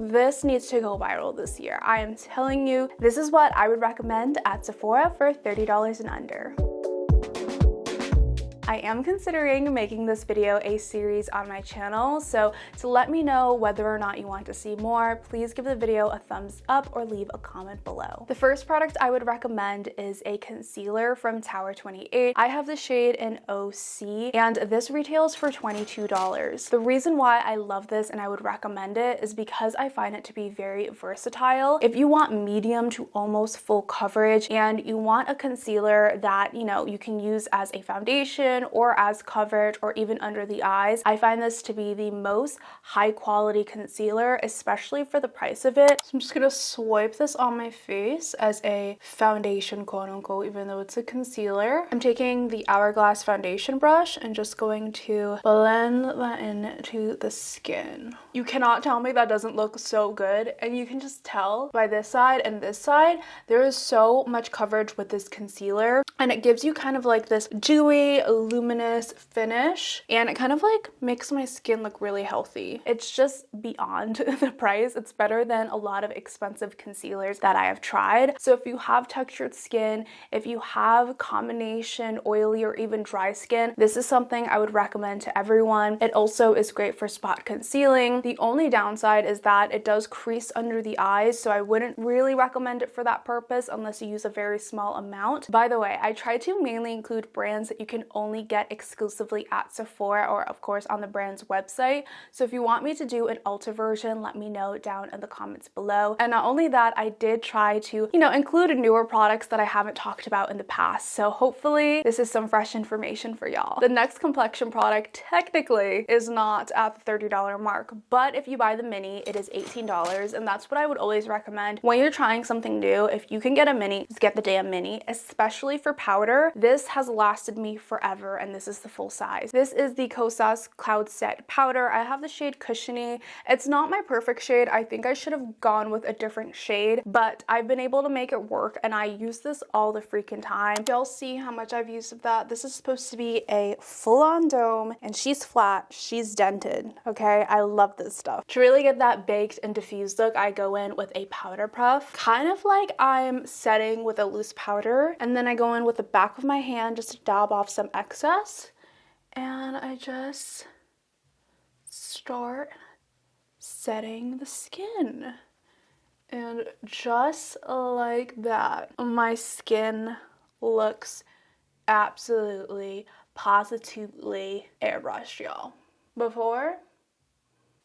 This needs to go viral this year. I am telling you, this is what I would recommend at Sephora for $30 and under. I am considering making this video a series on my channel, so to let me know whether or not you want to see more, please give the video a thumbs up or leave a comment below. The first product I would recommend is a concealer from Tower 28. I have the shade in OC, and this retails for $22. The reason why I love this and I would recommend it is because I find it to be very versatile. If you want medium to almost full coverage and you want a concealer that, you know, you can use as a foundation or as coverage or even under the eyes, I find this to be the most high quality concealer, especially for the price of it. So I'm just gonna swipe this on my face as a foundation, quote unquote, even though it's a concealer. I'm taking the Hourglass foundation brush and just going to blend that into the skin. You cannot tell me that doesn't look so good, and you can just tell by this side and this side, there is so much coverage with this concealer, and it gives you kind of like this dewy, luminous finish, and it kind of like makes my skin look really healthy. It's just beyond the price. It's better than a lot of expensive concealers that I have tried. So if you have textured skin, if you have combination oily or even dry skin, this is something I would recommend to everyone. It also is great for spot concealing. The only downside is that it does crease under the eyes, so I wouldn't really recommend it for that purpose unless you use a very small amount. By the way, I try to mainly include brands that you can only get exclusively at Sephora or of course on the brand's website. So if you want me to do an Ulta version, let me know down in the comments below. And not only that, I did try to, you know, include newer products that I haven't talked about in the past. So hopefully this is some fresh information for y'all. The next complexion product technically is not at the $30 mark, but if you buy the mini, it is $18, and that's what I would always recommend when you're trying something new. If you can get a mini, just get the damn mini, especially for powder. This has lasted me forever, and this is the full size. This is the Kosas Cloud Set powder. I have the shade Cushiony. It's not my perfect shade. I think I should have gone with a different shade, but I've been able to make it work, and I use this all the freaking time. Y'all see how much I've used of that. This is supposed to be a full-on dome, and she's flat, she's dented, okay? I love this stuff. To really get that baked and diffused look, I go in with a powder puff, kind of like I'm setting with a loose powder, and then I go in with the back of my hand just to dab off some excess, and I just start setting the skin. And just like that, my skin looks absolutely, positively airbrushed, y'all. Before,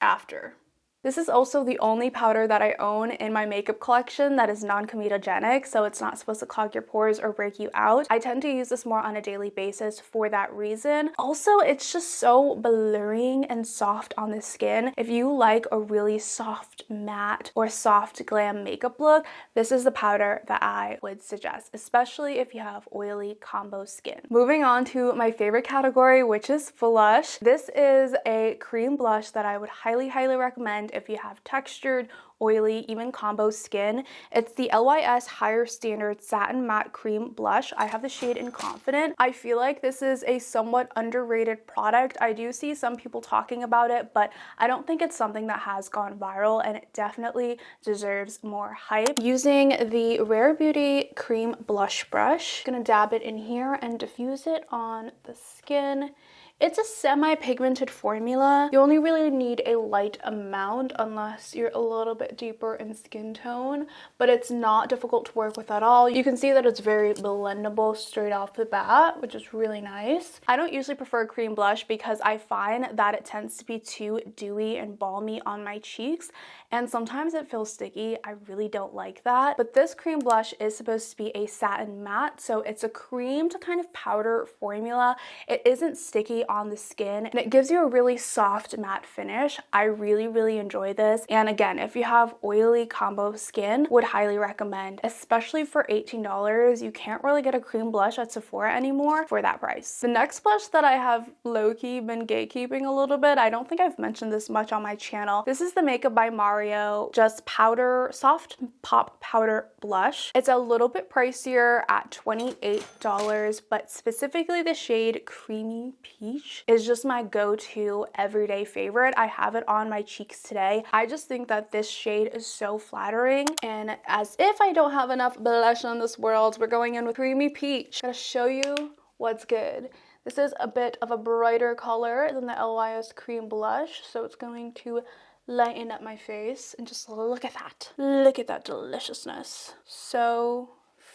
after. This is also the only powder that I own in my makeup collection that is non-comedogenic, so it's not supposed to clog your pores or break you out. I tend to use this more on a daily basis for that reason. Also, it's just so blurring and soft on the skin. If you like a really soft matte or soft glam makeup look, this is the powder that I would suggest, especially if you have oily combo skin. Moving on to my favorite category, which is blush. This is a cream blush that I would highly recommend if you have textured, oily, even combo skin. It's the LYS Higher Standard Satin Matte Cream Blush. I have the shade in Confident. I feel like this is a somewhat underrated product. I do see some people talking about it, but I don't think it's something that has gone viral, and it definitely deserves more hype. Using the Rare Beauty Cream Blush Brush, I'm gonna dab it in here and diffuse it on the skin. It's a semi-pigmented formula. You only really need a light amount unless you're a little bit deeper in skin tone, but it's not difficult to work with at all. You can see that it's very blendable straight off the bat, which is really nice. I don't usually prefer cream blush because I find that it tends to be too dewy and balmy on my cheeks, and sometimes it feels sticky. I really don't like that. But this cream blush is supposed to be a satin matte, so it's a cream to kind of powder formula. It isn't sticky on the skin, and it gives you a really soft matte finish. I really enjoy this, and again, if you have oily combo skin, would highly recommend, especially for $18. You can't really get a cream blush at Sephora anymore for that price. The next blush that I have low-key been gatekeeping a little bit, I don't think I've mentioned this much on my channel. This is the Makeup by Mario Just Powder Soft Pop Powder Blush. It's a little bit pricier at $28, but specifically the shade Creamy Peach Peach is just my go-to everyday favorite. I have it on my cheeks today. I just think that this shade is so flattering, and as if I don't have enough blush on this world, we're going in with Creamy Peach. I'm gonna show you what's good. This is a bit of a brighter color than the LYS Cream Blush, so it's going to lighten up my face, and just look at that. Look at that deliciousness. So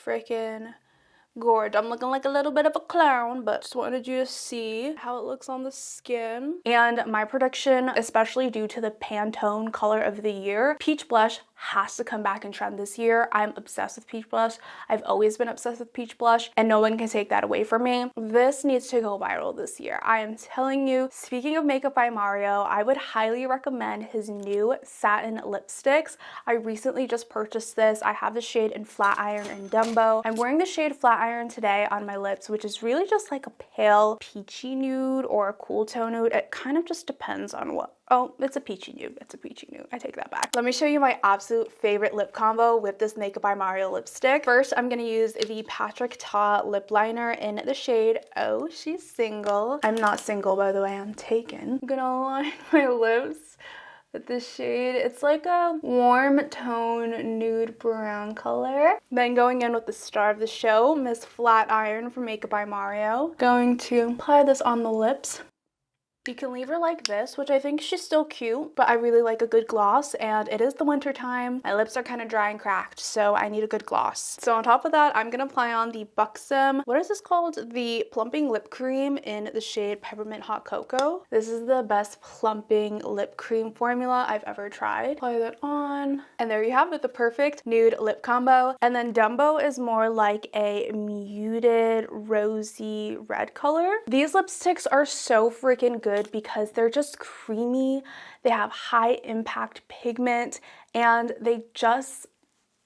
freaking gorge. I'm looking like a little bit of a clown, but just wanted you to see how it looks on the skin. And my prediction, especially due to the Pantone color of the year, peach blush has to come back in trend this year. I'm obsessed with peach blush. I've always been obsessed with peach blush, and no one can take that away from me. This needs to go viral this year. I am telling you. Speaking of Makeup by Mario, I would highly recommend his new satin lipsticks. I recently just purchased this. I have the shade in Flat Iron and Dumbo. I'm wearing the shade Flat Iron today on my lips, which is really just like a pale peachy nude or a cool tone nude. It kind of just depends on what. Oh, it's a peachy nude. It's a peachy nude. I take that back. Let me show you my absolute favorite lip combo with this Makeup by Mario lipstick. First, I'm gonna use the Patrick Ta lip liner in the shade Oh, She's Single. I'm not single, by the way. I'm taken. I'm gonna line my lips with this shade. It's like a warm tone nude brown color. Then going in with the star of the show, Miss Flat Iron from Makeup by Mario. Going to apply this on the lips. You can leave her like this, which I think she's still cute, but I really like a good gloss, and it is the winter time. My lips are kind of dry and cracked, so I need a good gloss. So on top of that, I'm gonna apply on the Buxom, what is this called? The Plumping Lip Cream in the shade Peppermint Hot Cocoa. This is the best plumping lip cream formula I've ever tried. Apply that on, and there you have it, the perfect nude lip combo. And then Dumbo is more like a muted rosy red color. These lipsticks are so freaking good because they're just creamy, they have high impact pigment, and they just,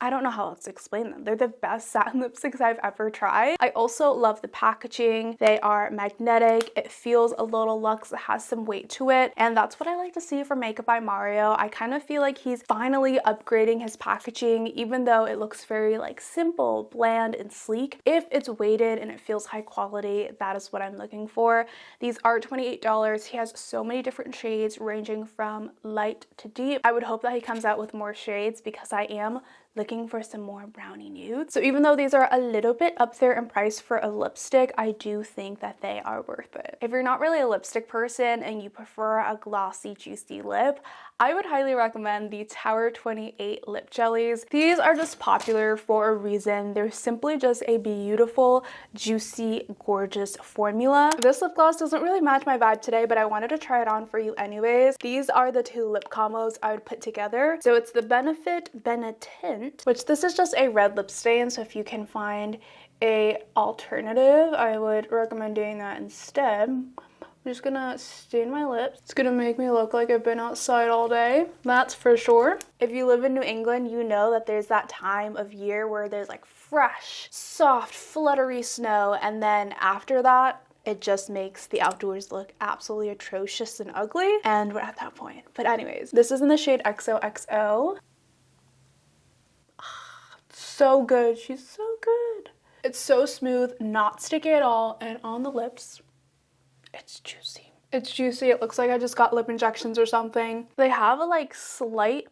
I don't know how else to explain them. They're the best satin lipsticks I've ever tried. I also love the packaging. They are magnetic. It feels a little luxe. It has some weight to it. And that's what I like to see from Makeup by Mario. I kind of feel like he's finally upgrading his packaging, even though it looks very like simple, bland, and sleek. If it's weighted and it feels high quality, that is what I'm looking for. These are $28. He has so many different shades ranging from light to deep. I would hope that he comes out with more shades because I am looking for some more brownie nudes. So even though these are a little bit up there in price for a lipstick, I do think that they are worth it. If you're not really a lipstick person and you prefer a glossy, juicy lip, I would highly recommend the Tower 28 lip jellies. These are just popular for a reason. They're simply just a beautiful, juicy, gorgeous formula. This lip gloss doesn't really match my vibe today, but I wanted to try it on for you anyways. These are the two lip combos I would put together. So it's the Benefit Benetint, which this is just a red lip stain, so if you can find a alternative, I would recommend doing that instead. I'm just gonna stain my lips. It's gonna make me look like I've been outside all day. That's for sure. If you live in New England, you know that there's that time of year where there's like fresh, soft, fluttery snow, and then after that, it just makes the outdoors look absolutely atrocious and ugly, and we're at that point. But anyways, this is in the shade XOXO. So good. She's so good. It's so smooth, not sticky at all, and on the lips, it's juicy. It's juicy. It looks like I just got lip injections or something. They have a like slight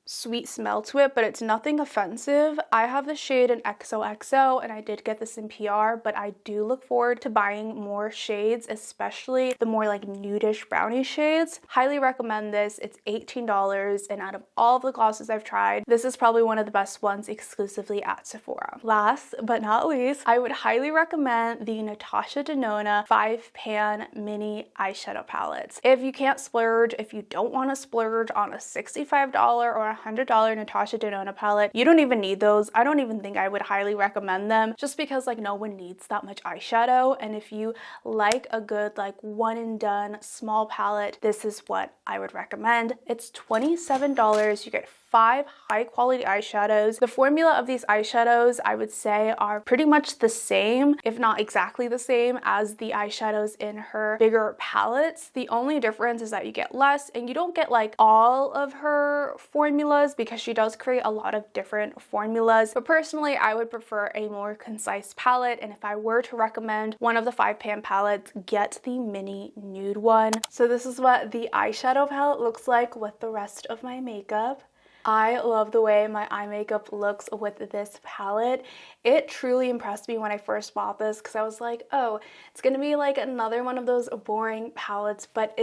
sweet smell to it, but it's nothing offensive. I have the shade in XOXO, and I did get this in PR, but I do look forward to buying more shades, especially the more like nudish brownie shades. Highly recommend this. It's $18, and out of all of the glosses I've tried, this is probably one of the best ones exclusively at Sephora. Last but not least, I would highly recommend the Natasha Denona 5-pan mini eyeshadow palettes. If you can't splurge, if you don't want to splurge on a $65 or $100 Natasha Denona palette, you don't even need those. I don't even think I would highly recommend them, just because like no one needs that much eyeshadow. And if you like a good like one and done small palette, this is what I would recommend. It's $27. You get 5 high quality eyeshadows. The formula of these eyeshadows, I would say, are pretty much the same, if not exactly the same as the eyeshadows in her bigger palettes. The only difference is that you get less, and you don't get like all of her formula formulas because she does create a lot of different formulas. But personally, I would prefer a more concise palette, and if I were to recommend one of the 5-pan palettes, get the mini nude one. So this is what the eyeshadow palette looks like with the rest of my makeup. I love the way my eye makeup looks with this palette. It truly impressed me when I first bought this because I was like, oh, it's gonna be like another one of those boring palettes, but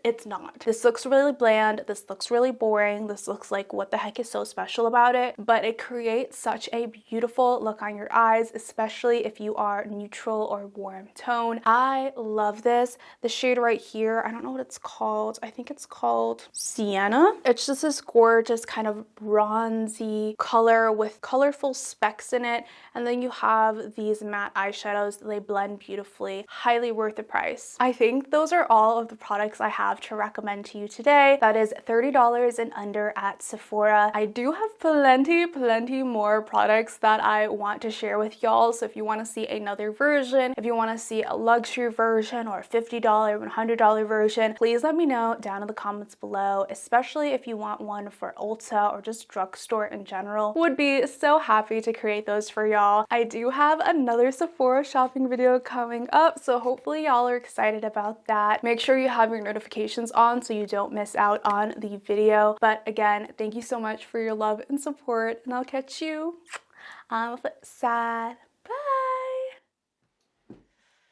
it's not. This looks really bland, this looks really boring, this looks like what the heck is so special about it, but it creates such a beautiful look on your eyes, especially if you are neutral or warm tone. I love this. The shade right here, I don't know what it's called. I think it's called Sienna. It's just this gorgeous kind of bronzy color with colorful specks in it, and then you have these matte eyeshadows. They blend beautifully. Highly worth the price. I think those are all of the products I have to recommend to you today. That is $30 and under at Sephora. I do have plenty more products that I want to share with y'all, so if you want to see another version, if you want to see a luxury version or a $50, $100 version, please let me know down in the comments below, especially if you want one for Ulta or just drugstore in general. Would be so happy to create those for y'all. I do have another Sephora shopping video coming up, so hopefully y'all are excited about that. Make sure you have your notifications on so you don't miss out on the video. But again, thank you so much for your love and support, and I'll catch you on the flip side.